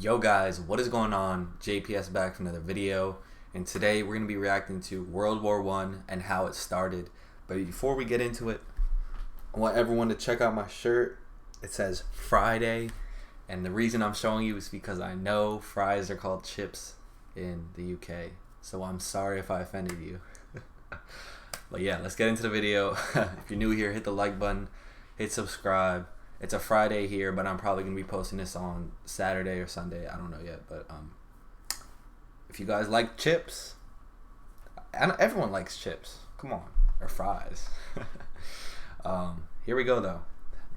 Yo guys, what is going on? JPS back with another video, and today we're going to be reacting to World War One and how it started. But before we get into it, I want everyone to check out my shirt. It says Friday, and the reason I'm showing you is because I know fries are called chips in the UK, so I'm sorry if I offended you. But yeah, let's get into the video. If you're new here, hit the like button, hit subscribe. It's a Friday here, but I'm probably going to be posting this on Saturday or Sunday. I don't know yet, but if you guys like chips, everyone likes chips. Come on, or fries. Here we go, though.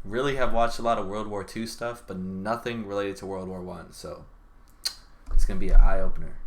Really have watched a lot of World War II stuff, but nothing related to World War One, so it's going to be an eye-opener.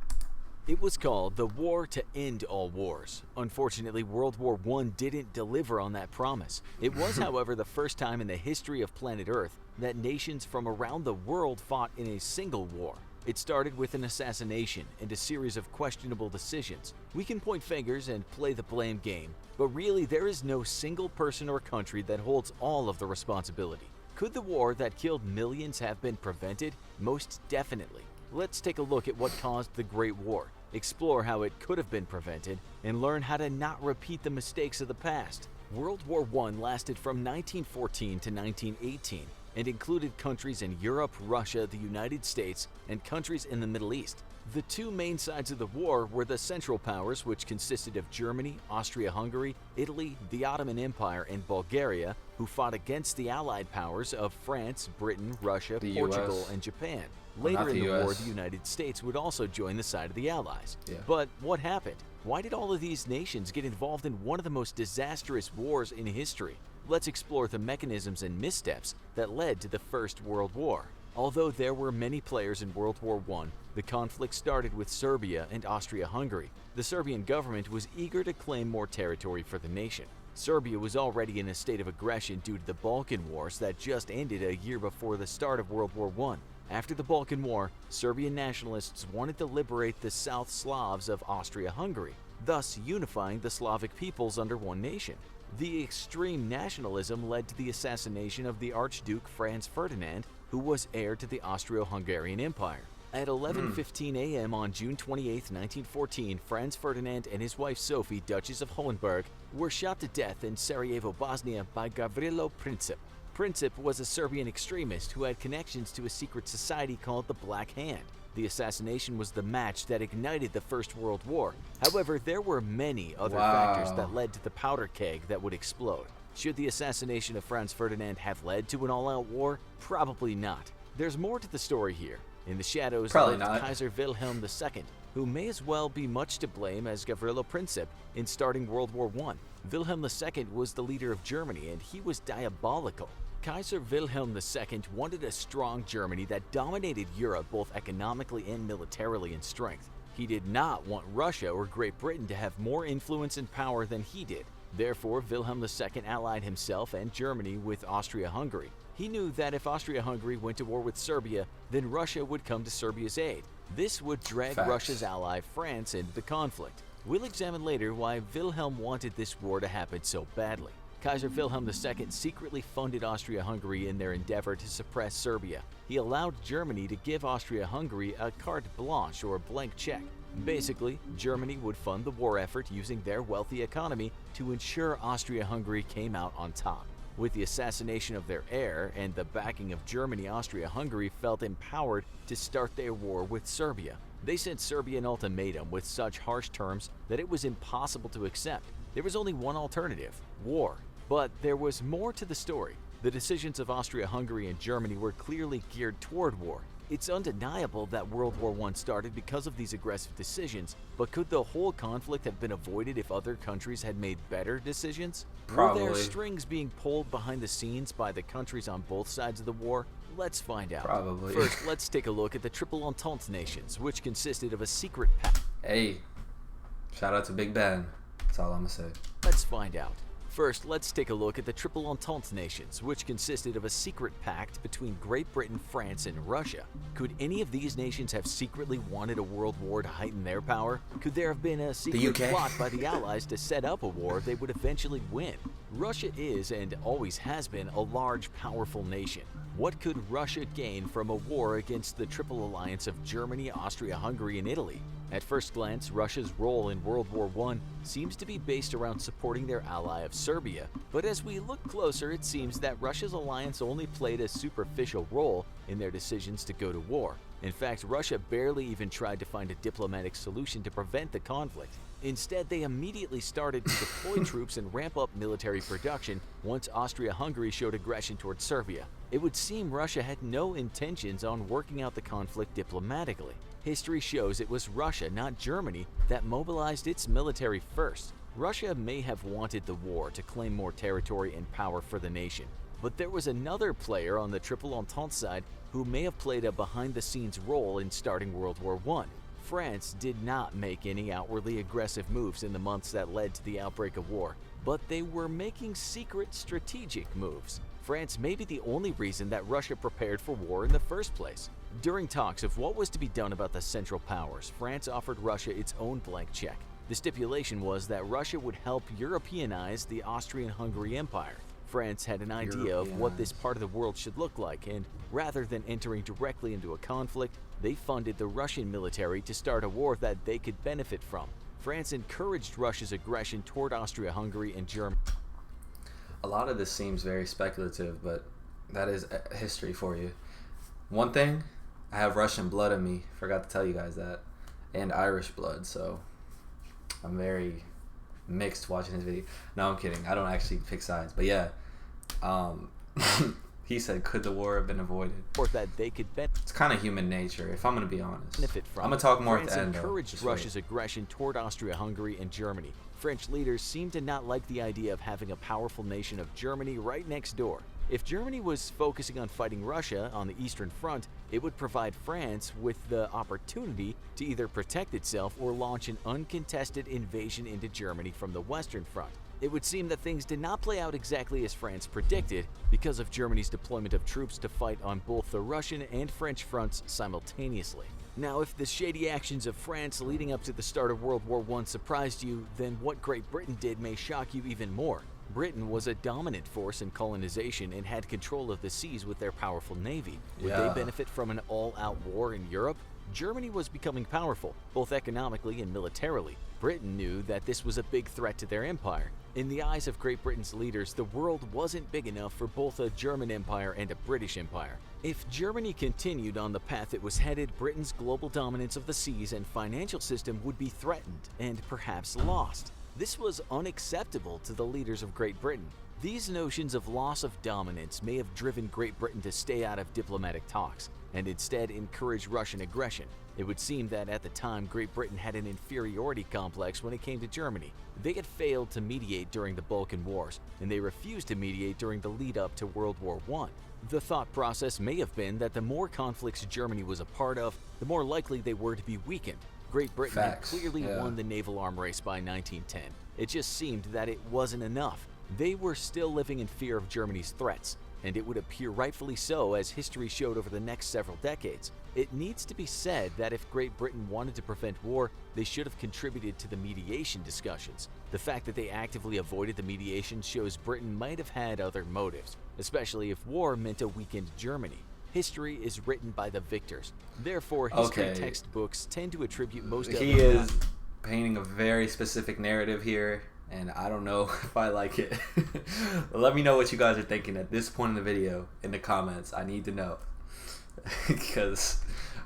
It was called the War to End All Wars. Unfortunately, World War I didn't deliver on that promise. It was, however, the first time in the history of planet Earth that nations from around the world fought in a single war. It started with an assassination and a series of questionable decisions. We can point fingers and play the blame game, but really there is no single person or country that holds all of the responsibility. Could the war that killed millions have been prevented? Most definitely. Let's take a look at what caused the Great War, explore how it could have been prevented, and learn how to not repeat the mistakes of the past. World War I lasted from 1914 to 1918 and included countries in Europe, Russia, the United States, and countries in the Middle East. The two main sides of the war were the Central Powers, which consisted of Germany, Austria-Hungary, Italy, the Ottoman Empire, and Bulgaria, who fought against the Allied powers of France, Britain, Russia, Portugal, and Japan. Later in the war, the United States would also join the side of the Allies. But what happened? Why did all of these nations get involved in one of the most disastrous wars in history? Let's explore the mechanisms and missteps that led to the First World War. Although there were many players in World War I, the conflict started with Serbia and Austria-Hungary. The Serbian government was eager to claim more territory for the nation. Serbia was already in a state of aggression due to the Balkan Wars that just ended a year before the start of World War I. After the Balkan War, Serbian nationalists wanted to liberate the South Slavs of Austria-Hungary, thus unifying the Slavic peoples under one nation. The extreme nationalism led to the assassination of the Archduke Franz Ferdinand, who was heir to the Austro-Hungarian Empire. At 11:15 a.m. on June 28, 1914, Franz Ferdinand and his wife Sophie, Duchess of Hohenberg, were shot to death in Sarajevo, Bosnia by Gavrilo Princip. Princip was a Serbian extremist who had connections to a secret society called the Black Hand. The assassination was the match that ignited the First World War. However, there were many other factors that led to the powder keg that would explode. Should the assassination of Franz Ferdinand have led to an all-out war? Probably not. There's more to the story here. In the shadows lived Kaiser Wilhelm II, who may as well be much to blame as Gavrilo Princip in starting World War I. Wilhelm II was the leader of Germany, and he was diabolical. Kaiser Wilhelm II wanted a strong Germany that dominated Europe both economically and militarily in strength. He did not want Russia or Great Britain to have more influence and power than he did. Therefore, Wilhelm II allied himself and Germany with Austria-Hungary. He knew that if Austria-Hungary went to war with Serbia, then Russia would come to Serbia's aid. This would drag Russia's ally France into the conflict. We'll examine later why Wilhelm wanted this war to happen so badly. Kaiser Wilhelm II secretly funded Austria-Hungary in their endeavor to suppress Serbia. He allowed Germany to give Austria-Hungary a carte blanche or blank check. Basically, Germany would fund the war effort using their wealthy economy to ensure Austria-Hungary came out on top. With the assassination of their heir and the backing of Germany, Austria-Hungary felt empowered to start their war with Serbia. They sent Serbia an ultimatum with such harsh terms that it was impossible to accept. There was only one alternative: war. But there was more to the story. The decisions of Austria-Hungary and Germany were clearly geared toward war. It's undeniable that World War I started because of these aggressive decisions, but could the whole conflict have been avoided if other countries had made better decisions? Probably. Were there strings being pulled behind the scenes by the countries on both sides of the war? Let's find out. Probably. First, let's take a look at the Triple Entente nations, which consisted of a secret pact. Hey, shout out to Big Ben. That's all I'm gonna say. Let's find out. First, let's take a look at the Triple Entente nations, which consisted of a secret pact between Great Britain, France, and Russia. Could any of these nations have secretly wanted a world war to heighten their power? Could there have been a secret plot by the Allies to set up a war they would eventually win? Russia is, and always has been, a large, powerful nation. What could Russia gain from a war against the Triple Alliance of Germany, Austria-Hungary, and Italy? At first glance, Russia's role in World War I seems to be based around supporting their ally of Serbia, but as we look closer, it seems that Russia's alliance only played a superficial role in their decisions to go to war. In fact, Russia barely even tried to find a diplomatic solution to prevent the conflict. Instead, they immediately started to deploy troops and ramp up military production once Austria-Hungary showed aggression towards Serbia. It would seem Russia had no intentions on working out the conflict diplomatically. History shows it was Russia, not Germany, that mobilized its military first. Russia may have wanted the war to claim more territory and power for the nation, but there was another player on the Triple Entente side who may have played a behind-the-scenes role in starting World War I. France did not make any outwardly aggressive moves in the months that led to the outbreak of war, but they were making secret strategic moves. France may be the only reason that Russia prepared for war in the first place. During talks of what was to be done about the Central Powers, France offered Russia its own blank check. The stipulation was that Russia would help Europeanize the Austrian-Hungary Empire. France had an idea of what this part of the world should look like, and rather than entering directly into a conflict, they funded the Russian military to start a war that they could benefit from. France encouraged Russia's aggression toward Austria-Hungary and Germany. A lot of this seems very speculative, but that is history for you. One thing, I have Russian blood in me. Forgot to tell you guys that. And Irish blood, so I'm very mixed watching this video. No, I'm kidding. I don't actually pick sides. But yeah, he said, could the war have been avoided? Or that they could It's kind of human nature, if I'm going to be honest. benefit from. I'm going to talk more France at the end, encouraged Russia's aggression toward Austria-Hungary and Germany. French leaders seemed to not like the idea of having a powerful nation of Germany right next door. If Germany was focusing on fighting Russia on the Eastern Front, it would provide France with the opportunity to either protect itself or launch an uncontested invasion into Germany from the Western Front. It would seem that things did not play out exactly as France predicted because of Germany's deployment of troops to fight on both the Russian and French fronts simultaneously. Now, if the shady actions of France leading up to the start of World War I surprised you, then what Great Britain did may shock you even more. Britain was a dominant force in colonization and had control of the seas with their powerful navy. Would they benefit from an all-out war in Europe? Germany was becoming powerful, both economically and militarily. Britain knew that this was a big threat to their empire. In the eyes of Great Britain's leaders, the world wasn't big enough for both a German empire and a British empire. If Germany continued on the path it was headed, Britain's global dominance of the seas and financial system would be threatened and perhaps lost. This was unacceptable to the leaders of Great Britain. These notions of loss of dominance may have driven Great Britain to stay out of diplomatic talks and instead encourage Russian aggression. It would seem that at the time, Great Britain had an inferiority complex when it came to Germany. They had failed to mediate during the Balkan Wars, and they refused to mediate during the lead-up to World War I. The thought process may have been that the more conflicts Germany was a part of, the more likely they were to be weakened. Great Britain had clearly won the naval arm race by 1910. It just seemed that it wasn't enough. They were still living in fear of Germany's threats, and it would appear rightfully so as history showed over the next several decades. It needs to be said that if Great Britain wanted to prevent war, they should have contributed to the mediation discussions. The fact that they actively avoided the mediation shows Britain might have had other motives, especially if war meant a weakened Germany. History is written by the victors. Therefore, history textbooks tend to attribute most of it. He is painting a very specific narrative here, and I don't know if I like it. Let me know what you guys are thinking at this point in the video in the comments. I need to know. Because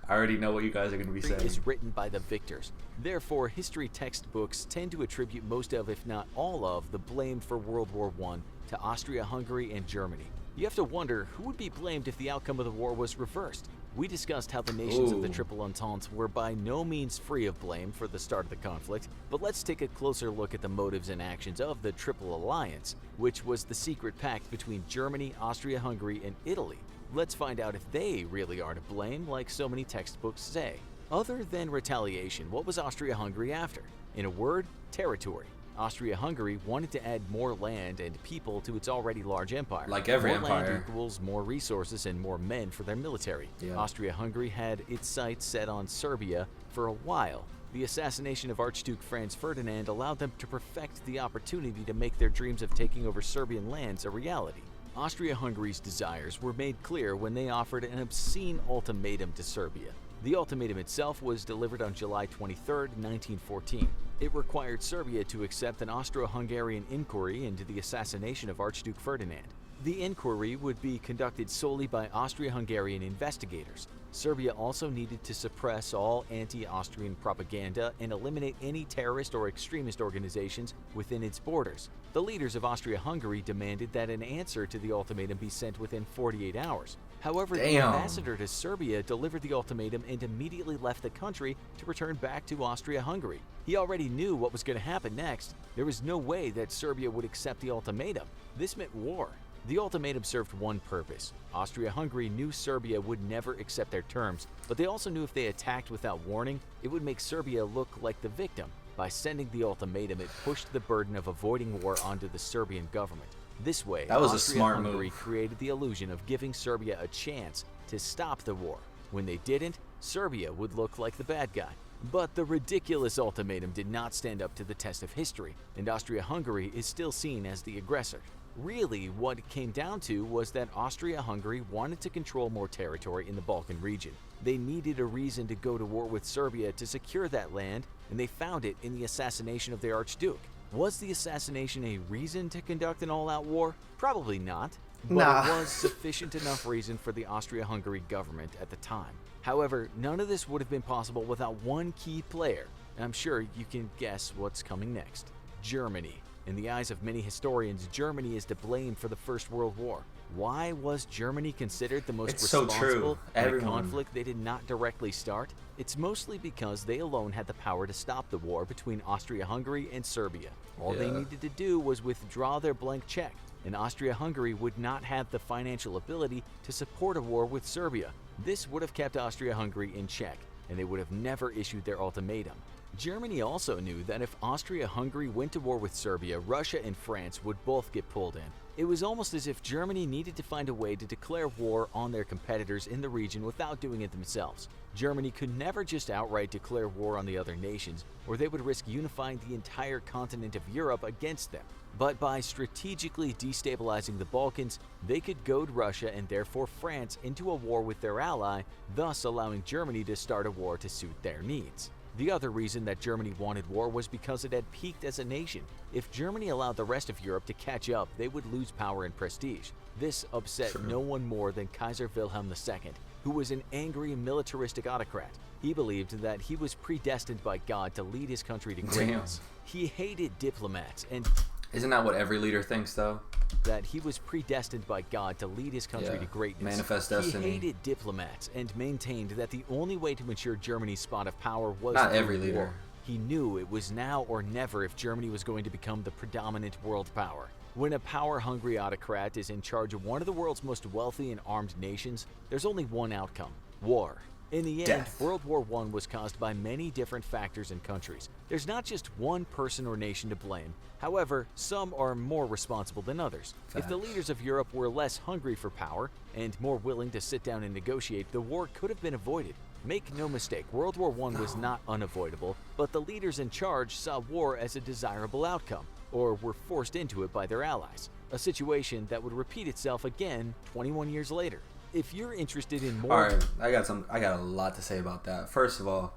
I already know what you guys are going to be saying. History is written by the victors. Therefore, history textbooks tend to attribute most of, if not all of, the blame for World War I to Austria-Hungary and Germany. You have to wonder who would be blamed if the outcome of the war was reversed. We discussed how the nations of the Triple Entente were by no means free of blame for the start of the conflict, but let's take a closer look at the motives and actions of the Triple Alliance, which was the secret pact between Germany, Austria-Hungary, and Italy. Let's find out if they really are to blame, like so many textbooks say. Other than retaliation, what was Austria-Hungary after? In a word, territory. Austria-Hungary wanted to add more land and people to its already large empire. Like every more empire. Land equals more resources and more men for their military. Austria-Hungary had its sights set on Serbia for a while. The assassination of Archduke Franz Ferdinand allowed them to perfect the opportunity to make their dreams of taking over Serbian lands a reality. Austria-Hungary's desires were made clear when they offered an obscene ultimatum to Serbia. The ultimatum itself was delivered on July 23, 1914. It required Serbia to accept an Austro-Hungarian inquiry into the assassination of Archduke Ferdinand. The inquiry would be conducted solely by Austria-Hungarian investigators. Serbia also needed to suppress all anti-Austrian propaganda and eliminate any terrorist or extremist organizations within its borders. The leaders of Austria-Hungary demanded that an answer to the ultimatum be sent within 48 hours. However, the ambassador to Serbia delivered the ultimatum and immediately left the country to return back to Austria-Hungary. He already knew what was going to happen next. There was no way that Serbia would accept the ultimatum. This meant war. The ultimatum served one purpose. Austria-Hungary knew Serbia would never accept their terms, but they also knew if they attacked without warning, it would make Serbia look like the victim. By sending the ultimatum, it pushed the burden of avoiding war onto the Serbian government. This way, that was a smart Austria-Hungary move. created the illusion of giving Serbia a chance to stop the war. When they didn't, Serbia would look like the bad guy. But the ridiculous ultimatum did not stand up to the test of history, and Austria-Hungary is still seen as the aggressor. Really, what it came down to was that Austria-Hungary wanted to control more territory in the Balkan region. They needed a reason to go to war with Serbia to secure that land, and they found it in the assassination of their Archduke. Was the assassination a reason to conduct an all-out war? Probably not, but it was sufficient enough reason for the Austria-Hungary government at the time. However, none of this would have been possible without one key player. I'm sure you can guess what's coming next. Germany. In the eyes of many historians, Germany is to blame for the First World War. Why was Germany considered the most responsible in a conflict they did not directly start? It's mostly because they alone had the power to stop the war between Austria-Hungary and Serbia. All they needed to do was withdraw their blank check, and Austria-Hungary would not have the financial ability to support a war with Serbia. This would have kept Austria-Hungary in check, and they would have never issued their ultimatum. Germany also knew that if Austria-Hungary went to war with Serbia, Russia and France would both get pulled in. It was almost as if Germany needed to find a way to declare war on their competitors in the region without doing it themselves. Germany could never just outright declare war on the other nations, or they would risk unifying the entire continent of Europe against them. But by strategically destabilizing the Balkans, they could goad Russia and therefore France into a war with their ally, thus allowing Germany to start a war to suit their needs. The other reason that Germany wanted war was because it had peaked as a nation. If Germany allowed the rest of Europe to catch up, they would lose power and prestige. This upset no one more than Kaiser Wilhelm II, who was an angry militaristic autocrat. He believed that he was predestined by God to lead his country to greatness. He hated diplomats and... Isn't that what every leader thinks, though? That he was predestined by God to lead his country to greatness. Manifest destiny. He hated diplomats and maintained that the only way to ensure Germany's spot of power was not every war. leader. He knew it was now or never if Germany was going to become the predominant world power. When a power-hungry autocrat is in charge of one of the world's most wealthy and armed nations, there's only one outcome: war. In the end, World War I was caused by many different factors and countries. There's not just one person or nation to blame. However, some are more responsible than others. If the leaders of Europe were less hungry for power and more willing to sit down and negotiate, the war could have been avoided. Make no mistake, World War I was not unavoidable, but the leaders in charge saw war as a desirable outcome, or were forced into it by their allies. A situation that would repeat itself again 21 years later. If you're interested in more... Alright, I got a lot to say about that. First of all,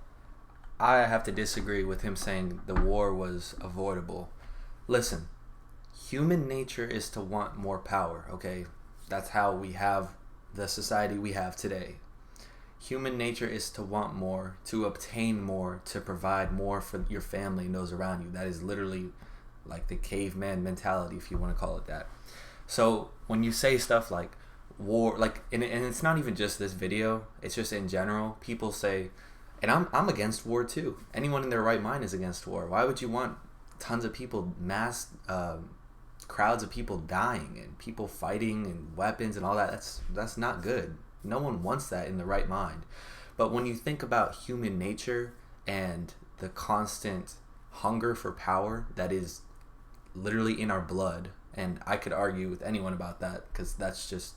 I have to disagree with him saying the war was avoidable. Listen, human nature is to want more power, okay? That's how we have the society we have today. Human nature is to want more, to obtain more, to provide more for your family and those around you. That is literally like the caveman mentality, if you want to call it that. So when you say stuff like war, like, and it's not even just this video, it's just in general, people say, and I'm against war too. Anyone in their right mind is against war. Why would you want tons of people, mass crowds of people dying and people fighting and weapons and all that? That's not good. No one wants that in the right mind. But when you think about human nature and the constant hunger for power that is literally in our blood, and I could argue with anyone about that, because that's just,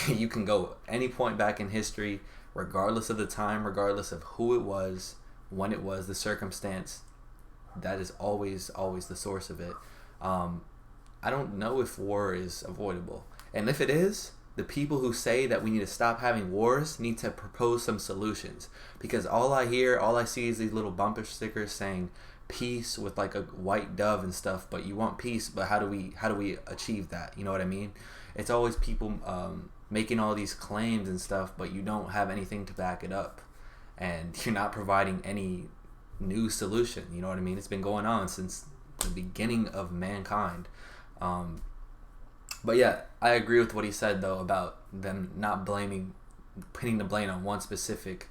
you can go any point back in history, regardless of the time, regardless of who it was, when it was, the circumstance, that is always the source of it. I don't know if war is avoidable. And if it is, the people who say that we need to stop having wars need to propose some solutions. Because all I see is these little bumper stickers saying peace with like a white dove and stuff. But you want peace, but how do we achieve that? You know what I mean? It's always people making all these claims and stuff, but you don't have anything to back it up, and you're not providing any new solution. You know what I mean? It's been going on since the beginning of mankind. But yeah, I agree with what he said though about them not putting the blame on one specific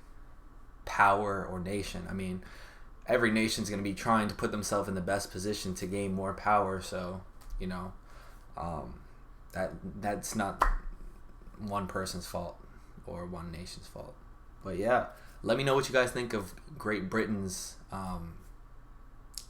power or nation. I mean, every nation's going to be trying to put themselves in the best position to gain more power. So, you know, that's not one person's fault or one nation's fault. But yeah, let me know what you guys think of Great Britain's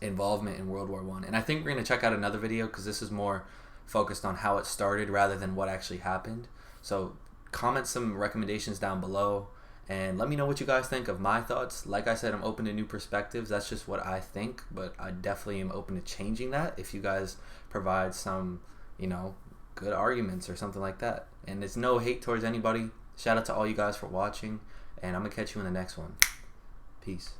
involvement in World War I. And I think we're going to check out another video because this is more focused on how it started rather than what actually happened. So comment some recommendations down below and let me know what you guys think of my thoughts. Like I said, I'm open to new perspectives. That's just what I think, but I definitely am open to changing that if you guys provide some, you know, good arguments or something like that. And it's no hate towards anybody. Shout out to all you guys for watching, and I'm gonna catch you in the next one. Peace.